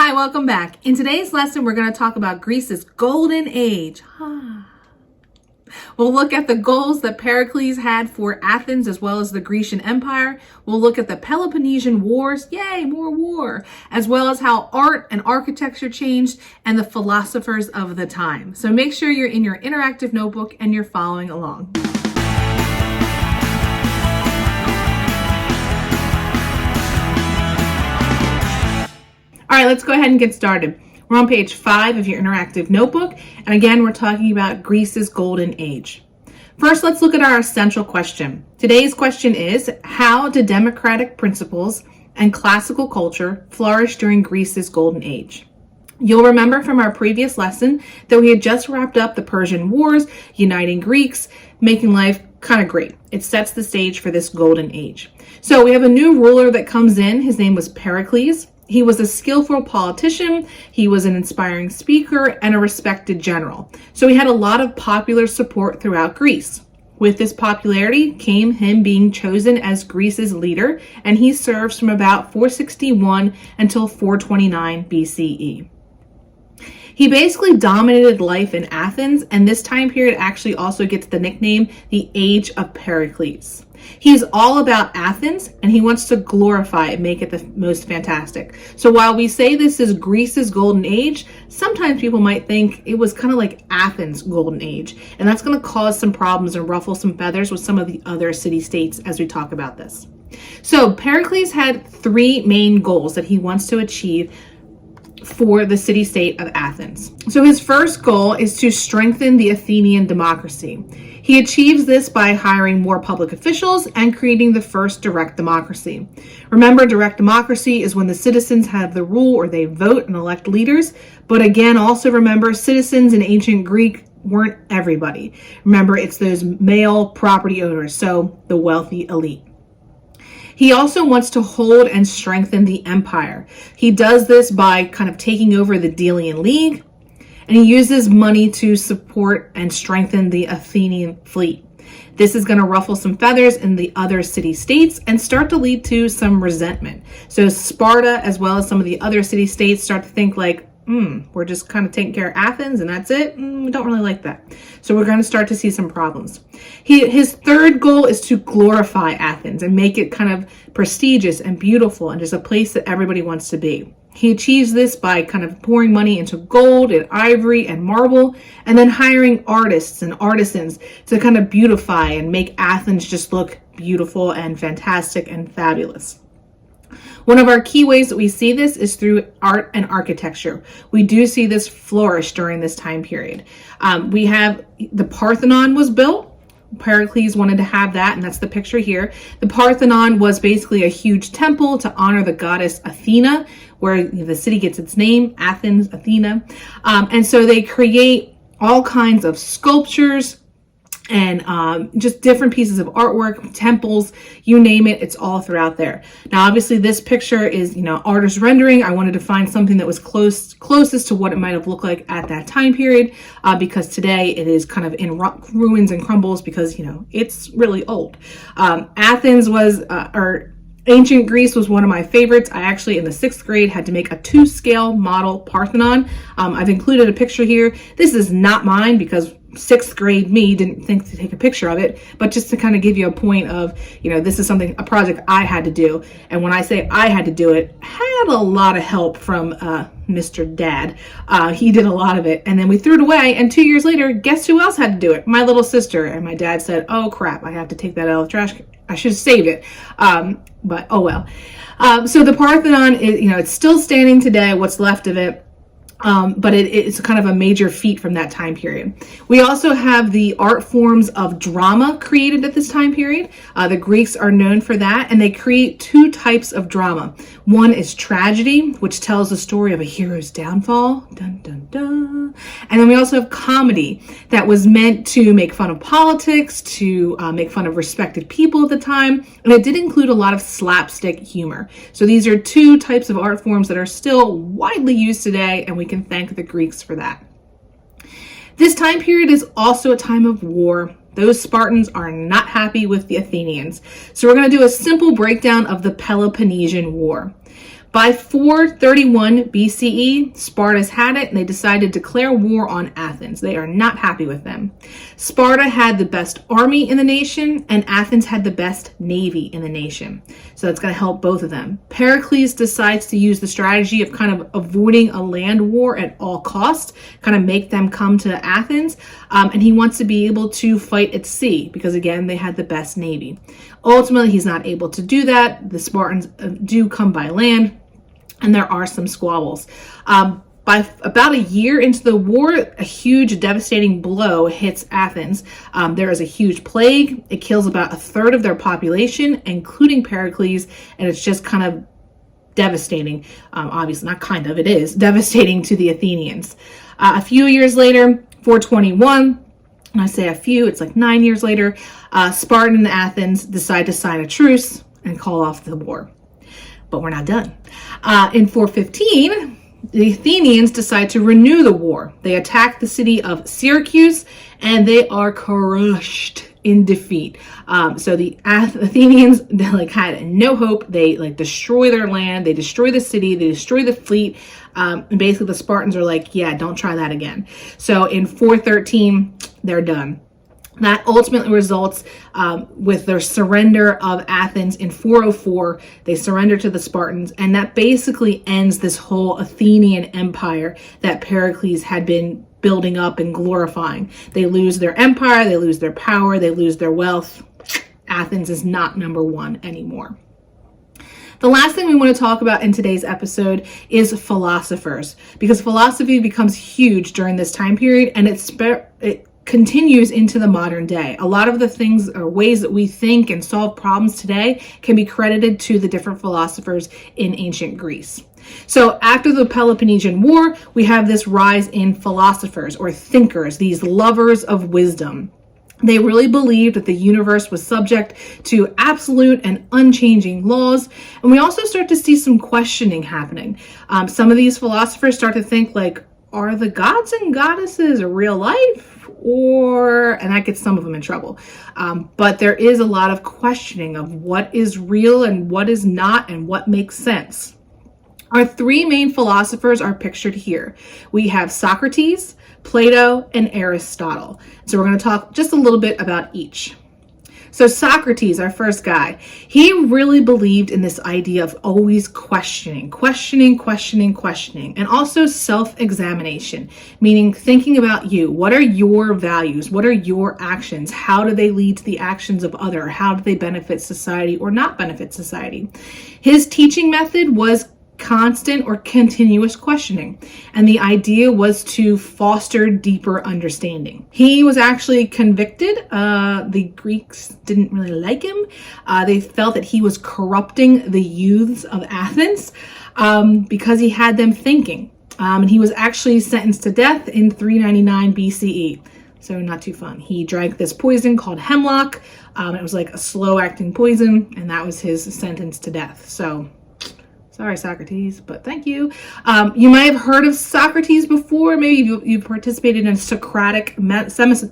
Hi, welcome back. In today's lesson, we're going to talk about Greece's golden age. We'll look at the goals that Pericles had for Athens as well as the Grecian Empire. We'll look at the Peloponnesian Wars, yay, more war, as well as how art and architecture changed and the philosophers of the time. So make sure you're in your interactive notebook and you're following along. All right, let's go ahead and get started. We're on page 5 of your interactive notebook, and again, we're talking about Greece's golden age. First, let's look at our essential question. Today's question is, how did democratic principles and classical culture flourish during Greece's golden age? You'll remember from our previous lesson that we had just wrapped up the Persian Wars, uniting Greeks, making life kind of great. It sets the stage for this golden age. So we have a new ruler that comes in. His name was Pericles. He was a skillful politician, he was an inspiring speaker, and a respected general. So he had a lot of popular support throughout Greece. With this popularity came him being chosen as Greece's leader, and he serves from about 461 until 429 BCE. He basically dominated life in Athens, and this time period actually also gets the nickname the Age of Pericles. He's all about Athens, and he wants to glorify it, make it the most fantastic. So while we say this is Greece's golden age, sometimes people might think it was kind of like Athens' golden age, and that's going to cause some problems and ruffle some feathers with some of the other city-states as we talk about this. So Pericles had 3 main goals that he wants to achieve for the city-state of Athens. So his first goal is to strengthen the Athenian democracy. He achieves this by hiring more public officials and creating the first direct democracy. Remember, direct democracy is when the citizens have the rule or they vote and elect leaders. But again, also remember, citizens in ancient Greek weren't everybody. Remember, it's those male property owners, so the wealthy elite. He also wants to hold and strengthen the empire. He does this by kind of taking over the Delian League, and he uses money to support and strengthen the Athenian fleet. This is going to ruffle some feathers in the other city-states and start to lead to some resentment. So Sparta, as well as some of the other city-states, start to think like, we're just kind of taking care of Athens and that's it. We don't really like that. So we're going to start to see some problems. His third goal is to glorify Athens and make it kind of prestigious and beautiful and just a place that everybody wants to be. He achieves this by kind of pouring money into gold and ivory and marble, and then hiring artists and artisans to kind of beautify and make Athens just look beautiful and fantastic and fabulous. One of our key ways that we see this is through art and architecture. We do see this flourish during this time period. We have the Parthenon was built. Pericles wanted to have that, and that's the picture here. The Parthenon was basically a huge temple to honor the goddess Athena, where the city gets its name, Athens, Athena. And so they create all kinds of sculptures and just different pieces of artwork, temples, you name it, it's all throughout there. Now, obviously, this picture is, artist rendering. I wanted to find something that was closest to what it might have looked like at that time period, because today it is kind of in ruins and crumbles because, it's really old. Athens was, Ancient Greece was one of my favorites. I actually, in the 6th grade, had to make a 2-scale model Parthenon. I've included a picture here. This is not mine because 6th grade me didn't think to take a picture of it, but just to kind of give you a point of, this is a project I had to do. And when I say I had to do it, had a lot of help from Mr. Dad. He did a lot of it, and then we threw it away, and 2 years later, guess who else had to do it? My little sister. And my dad said, oh crap, I have to take that out of the trash. I should have saved it. But oh well. So the Parthenon is, it's still standing today, what's left of it. But it's kind of a major feat from that time period. We also have the art forms of drama created at this time period. The Greeks are known for that, and they create 2 types of drama. One is tragedy, which tells the story of a hero's downfall. Dun, dun, dun. And then we also have comedy that was meant to make fun of politics, to make fun of respected people at the time, and it did include a lot of slapstick humor. So these are 2 types of art forms that are still widely used today, and we can thank the Greeks for that. This time period is also a time of war. Those Spartans are not happy with the Athenians. So we're going to do a simple breakdown of the Peloponnesian War. By 431 BCE, Sparta's had it and they decided to declare war on Athens. They are not happy with them. Sparta had the best army in the nation and Athens had the best navy in the nation. So it's going to help both of them. Pericles decides to use the strategy of kind of avoiding a land war at all costs, kind of make them come to Athens. And he wants to be able to fight at sea because, again, they had the best navy. Ultimately, he's not able to do that. The Spartans do come by land. And there are some squabbles. By about a year into the war, a huge devastating blow hits Athens. There is a huge plague. It kills about a third of their population, including Pericles, and it's just kind of devastating. Obviously, not kind of, it is devastating to the Athenians. A few years later, 421, and I say a few, it's like 9 years later, Sparta and Athens decide to sign a truce and call off the war. But we're not done. In 415, the Athenians decide to renew the war. They attack the city of Syracuse and they are crushed in defeat. So the Athenians had no hope. They destroy their land, they destroy the city, they destroy the fleet. And basically the Spartans are like, yeah, don't try that again. So in 413, they're done. That ultimately results with their surrender of Athens in 404. They surrender to the Spartans, and that basically ends this whole Athenian empire that Pericles had been building up and glorifying. They lose their empire, they lose their power, they lose their wealth. Athens is not number one anymore. The last thing we want to talk about in today's episode is philosophers, because philosophy becomes huge during this time period, and it continues into the modern day. A lot of the things or ways that we think and solve problems today can be credited to the different philosophers in ancient Greece. So after the Peloponnesian War, we have this rise in philosophers or thinkers, these lovers of wisdom. They really believed that the universe was subject to absolute and unchanging laws. And we also start to see some questioning happening. Some of these philosophers start to think are the gods and goddesses real life? And that gets some of them in trouble. But there is a lot of questioning of what is real and what is not and what makes sense. Our three main philosophers are pictured here. We have Socrates, Plato, and Aristotle. So we're going to talk just a little bit about each. So Socrates, our first guy, he really believed in this idea of always questioning, and also self-examination, meaning thinking about you. What are your values? What are your actions? How do they lead to the actions of others? How do they benefit society or not benefit society? His teaching method was constant or continuous questioning, and the idea was to foster deeper understanding. He was actually convicted. The Greeks didn't really like him. They felt that he was corrupting the youths of Athens because he had them thinking. And he was actually sentenced to death in 399 BCE. So not too fun. He drank this poison called hemlock. It was like a slow-acting poison, and that was his sentence to death. So sorry, Socrates, but thank you. You might have heard of Socrates before. Maybe you've participated in a Socratic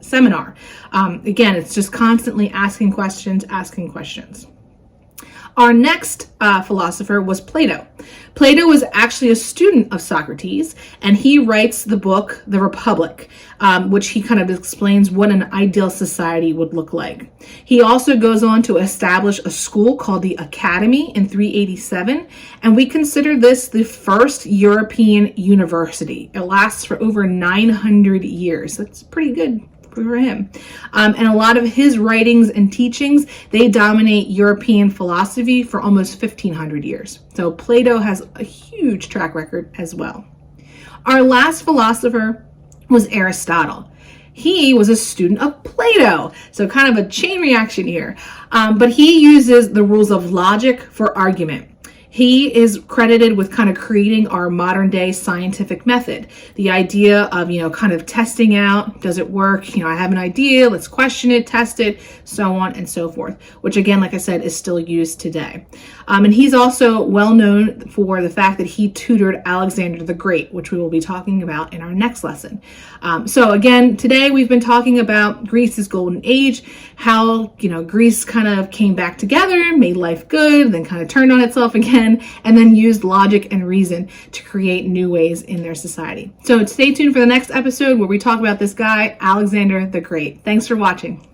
seminar. Again, it's just constantly asking questions. Our next philosopher was Plato. Plato was actually a student of Socrates, and he writes the book, The Republic, which he kind of explains what an ideal society would look like. He also goes on to establish a school called the Academy in 387, and we consider this the first European university. It lasts for over 900 years. That's pretty good for him. And a lot of his writings and teachings, they dominate European philosophy for almost 1500 years. So Plato has a huge track record as well. Our last philosopher was Aristotle. He was a student of Plato, so kind of a chain reaction here. But he uses the rules of logic for argument. He is credited with kind of creating our modern day scientific method. The idea of, kind of testing out, does it work? I have an idea, let's question it, test it, so on and so forth, which again, like I said, is still used today. And he's also well known for the fact that he tutored Alexander the Great, which we will be talking about in our next lesson. So again, today we've been talking about Greece's golden age, how, Greece kind of came back together, made life good, then kind of turned on itself again. again, and then used logic and reason to create new ways in their society. So stay tuned for the next episode where we talk about this guy, Alexander the Great. Thanks for watching.